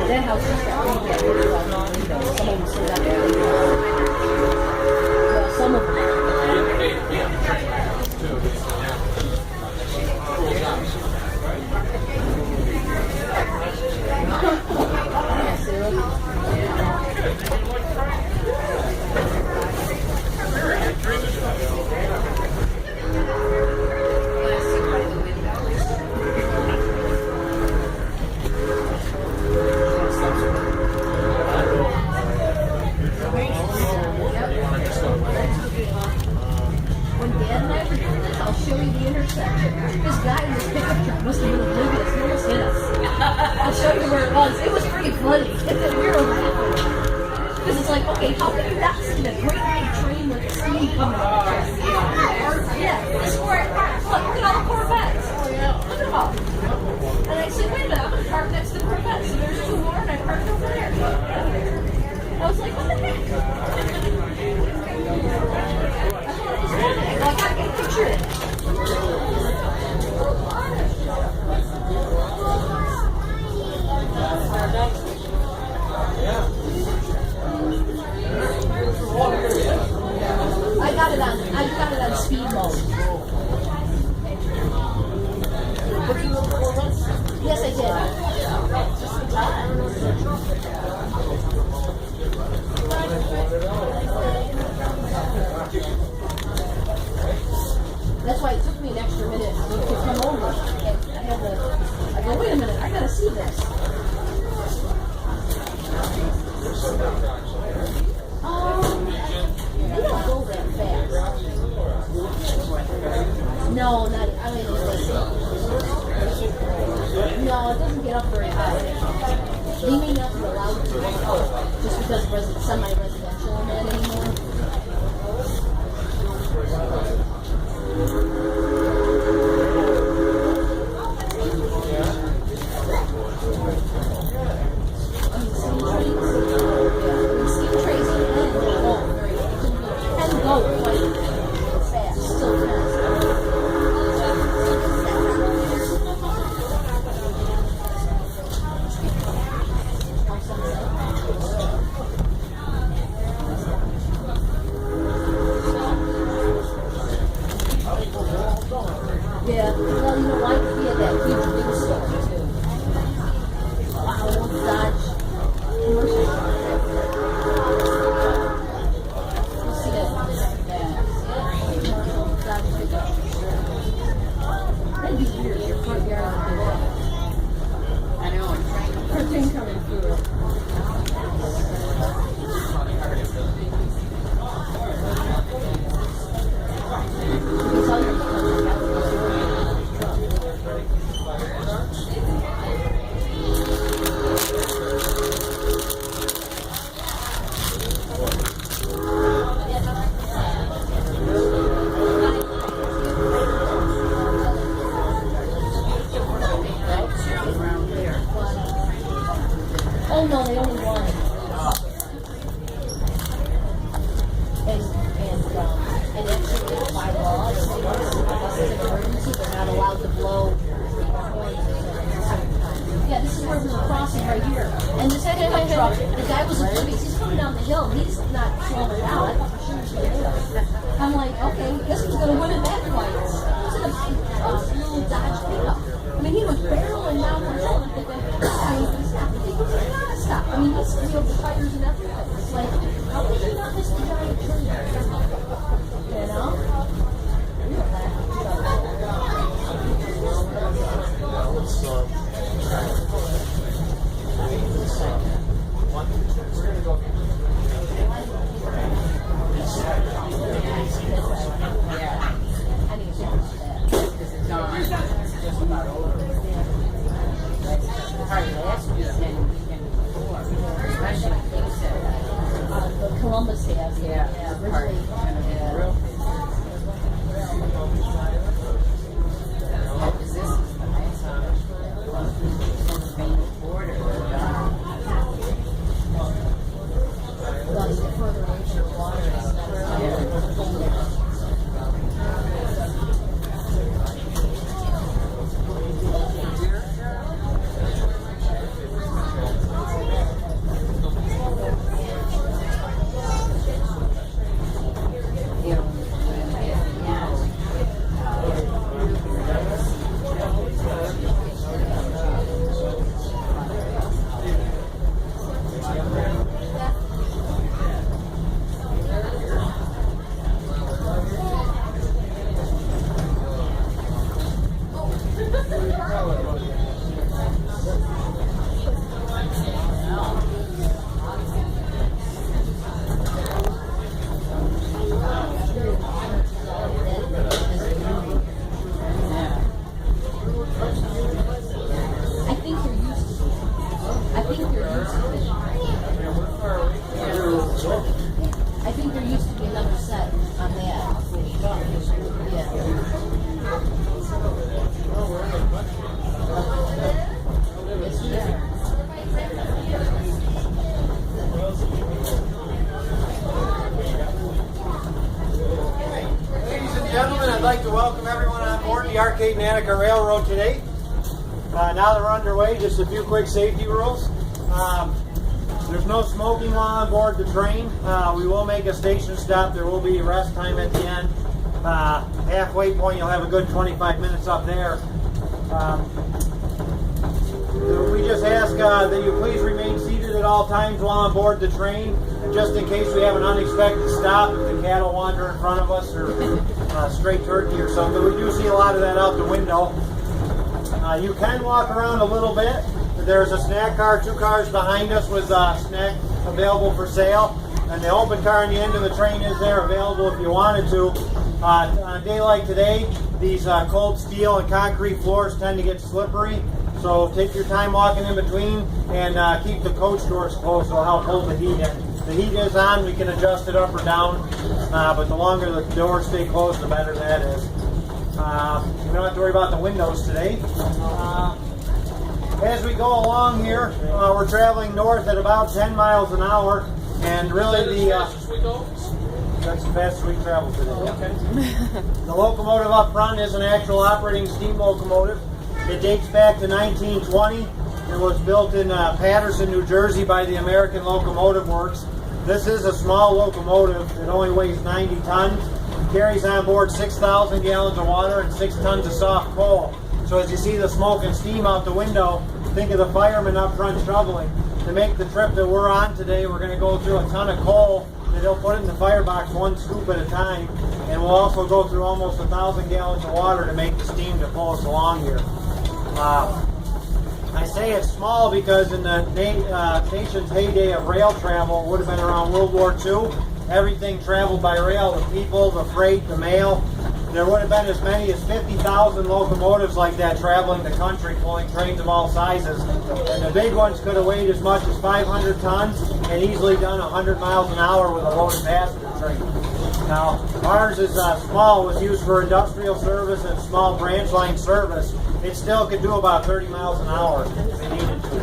That house is some of them sit up there. Well, some of them. It was pretty funny. We were laughing. Because it's like, okay, how can you not see the great big train with the steam coming out? Yeah, this is where it parks. Look at all the Corvettes. Look at all. And I said, wait a minute, I'm going to park next to the Corvettes. So there's two more, and I parked over there. I was like, what the heck? I thought it was funny. I got to get a picture of it. I got it on speed mode. Yes, I did. That's why it took me an extra minute to come over. I go, wait a minute, I gotta see this. They don't go that fast. No, not. I mean, no, it doesn't get up very high. They may not be allowed to just because it's semi-residential and that anymore. Yeah, well, you know, like we had that huge big store too. Wow, old Dodge commercial. You see that? Commercial Dodge pickup. That'd be weird. Your front yard would be that. I know. Her thing coming through. Oh no, they only won. And actually by law, unless it's an emergency, they're not allowed to blow horns at a certain time. Yeah, this is where we were crossing right here. And this pickup truck, the guy was oblivious. He's coming down the hill. He's not slowing it down. I thought for sure he was going to hit us. I'm like, okay, guess who's going to win in that fight? It was in a big little Dodge pickup. I mean, he was barreling down the hill and thinking, stop. I mean, he's sealed the tires and everything. It's like, how could you not miss the giant tree? You know? Especially, like you said, gentlemen, I'd like to welcome everyone on board the Arcade and Attica Railroad today. Now that we're underway, just a few quick safety rules. There's no smoking while on board the train. We will make a station stop. There will be rest time at the end. Halfway point, you'll have a good 25 minutes up there. We just ask that you please remain seated at all times while on board the train, and just in case we have an unexpected stop, if the cattle wander in front of us or stray turkey or something. We do see a lot of that out the window. You can walk around a little bit. There's a snack car, 2 cars behind us with snack available for sale, and the open car on the end of the train is there available if you wanted to. On a day like today, these cold steel and concrete floors tend to get slippery. So take your time walking in between and keep the coach doors closed. It'll help hold the heat in. The heat is on. We can adjust it up or down. But the longer the doors stay closed, the better that is. You don't have to worry about the windows today. As we go along here, we're traveling north at about 10 miles an hour. And really that's the fastest we travel today. Okay. The locomotive up front is an actual operating steam locomotive. It dates back to 1920 and was built in Paterson, New Jersey by the American Locomotive Works. This is a small locomotive. It only weighs 90 tons. It carries on board 6,000 gallons of water and 6 tons of soft coal. So as you see the smoke and steam out the window, think of the firemen up front shoveling. To make the trip that we're on today, we're going to go through a ton of coal that they'll put in the firebox 1 scoop at a time. And we'll also go through almost 1,000 gallons of water to make the steam to pull us along here. I say it's small because in the nation's heyday of rail travel, it would have been around World War II. Everything traveled by rail, the people, the freight, the mail. There would have been as many as 50,000 locomotives like that traveling the country, pulling trains of all sizes. And the big ones could have weighed as much as 500 tons and easily done 100 miles an hour with a loaded passenger train. Now, ours is small, was used for industrial service and small branch line service. It still could do about 30 miles an hour if it needed to.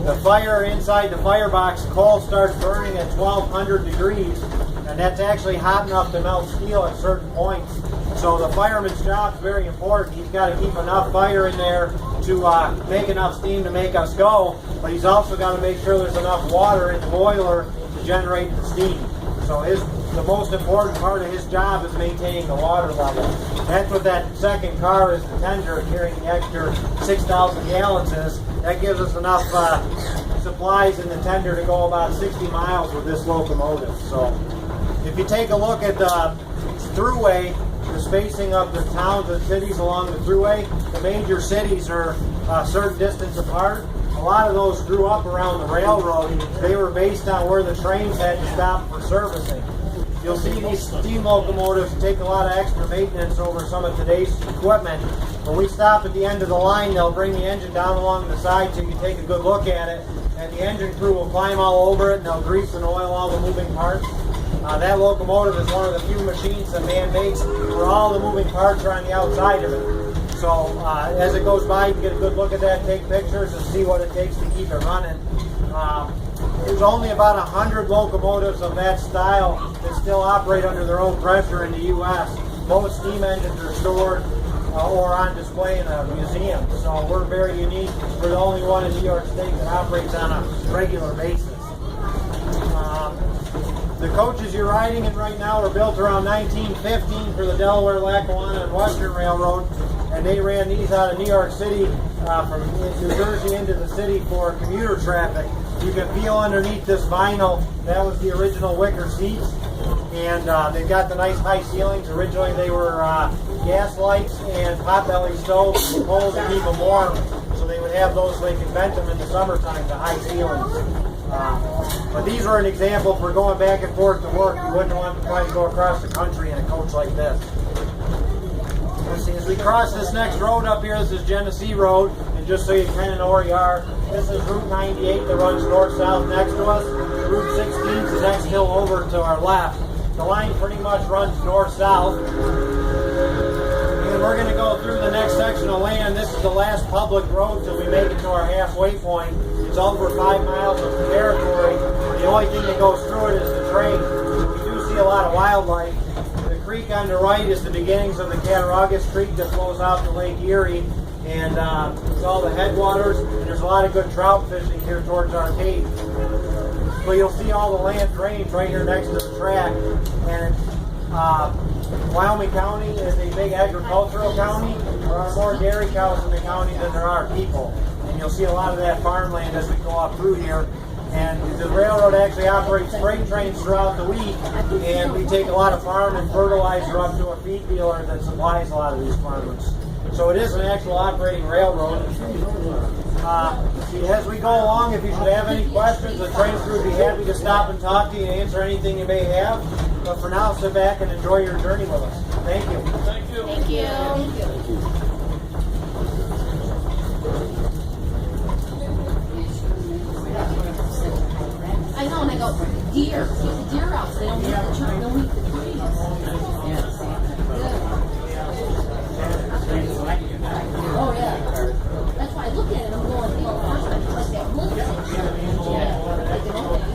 The fire inside the firebox, coal starts burning at 1,200 degrees, and that's actually hot enough to melt steel at certain points. So the fireman's job is very important. He's got to keep enough fire in there to make enough steam to make us go, but he's also got to make sure there's enough water in the boiler to generate the steam. So the most important part of his job is maintaining the water level. That's what that second car is, the tender, carrying the extra 6,000 gallons is. That gives us enough supplies in the tender to go about 60 miles with this locomotive. So if you take a look at the thruway, the spacing of the towns and cities along the thruway, the major cities are a certain distance apart. A lot of those grew up around the railroad. They were based on where the trains had to stop for servicing. You'll see these steam locomotives take a lot of extra maintenance over some of today's equipment. When we stop at the end of the line, they'll bring the engine down along the side so you can take a good look at it. And the engine crew will climb all over it and they'll grease and oil all the moving parts. That locomotive is one of the few machines that man makes where all the moving parts are on the outside of it. So as it goes by, you can get a good look at that, take pictures, and see what it takes to keep it running. There's only about 100 locomotives of that style that still operate under their own pressure in the U.S. Most steam engines are stored or on display in a museum. So we're very unique. We're the only one in New York State that operates on a regular basis. The coaches you're riding in right now were built around 1915 for the Delaware, Lackawanna, and Western Railroad. And they ran these out of New York City from New Jersey into the city for commuter traffic. You can feel underneath this vinyl, that was the original wicker seats. And they've got the nice high ceilings. Originally they were gas lights and potbelly stoves with coals to keep them warm. So they would have those so they could vent them in the summertime, the high ceilings. But these are an example for going back and forth to work. You wouldn't want to try to go across the country in a coach like this. Let's see, as we cross this next road up here, this is Genesee Road, and just so you kind of know where you are, this is Route 98 that runs north-south next to us. Route 16 is the next hill over to our left. The line pretty much runs north-south. And we're going to go through the next section of land. This is the last public road till we make it to our halfway point. It's over 5 miles of territory. The only thing that goes through it is the train. We do see a lot of wildlife. The creek on the right is the beginnings of the Cattaraugus Creek that flows out to Lake Erie, and it's all the headwaters, and there's a lot of good trout fishing here towards Arcade. So you'll see all the land drains right here next to the track, and Wyoming County is a big agricultural county. There are more dairy cows in the county than there are people, and you'll see a lot of that farmland as we go up through here. And the railroad actually operates freight trains throughout the week, and we take a lot of farm and fertilizer up to a feed dealer that supplies a lot of these farmers. So it is an actual operating railroad. As we go along, if you should have any questions, the train crew would be happy to stop and talk to you and answer anything you may have. But for now, sit back and enjoy your journey with us. Thank you. Thank you. Thank you. Thank you. I know, and I go, deer. Keep the deer out so they don't eat the tree. Don't eat the trees. Oh, yeah. That's why I look at it, I'm going, you know, first I like that blue thing. Yeah. Like an opening.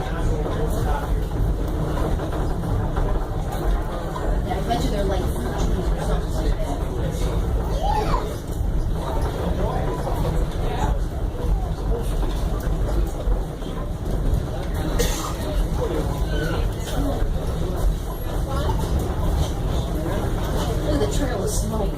Yeah, I bet you they're like fruit trees or something like that. Look at the trail of smoke.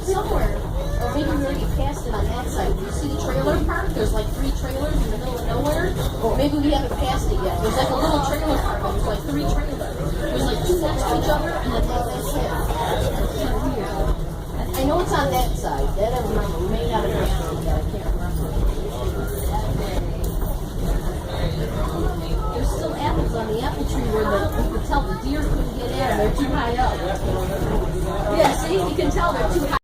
Somewhere, or maybe we already passed it on that side. You see the trailer park? There's like 3 trailers in the middle of nowhere. Maybe we haven't passed it yet. There's like a little trailer park, and there's like 3 trailers. There's like 2 next to each other, and then that's it. I know it's on that side. That I remember. We may not have passed it yet. I can't remember. There's still apples on the apple tree where you could tell the deer couldn't get in. They're too high up. Yeah, see? You can tell they're too high.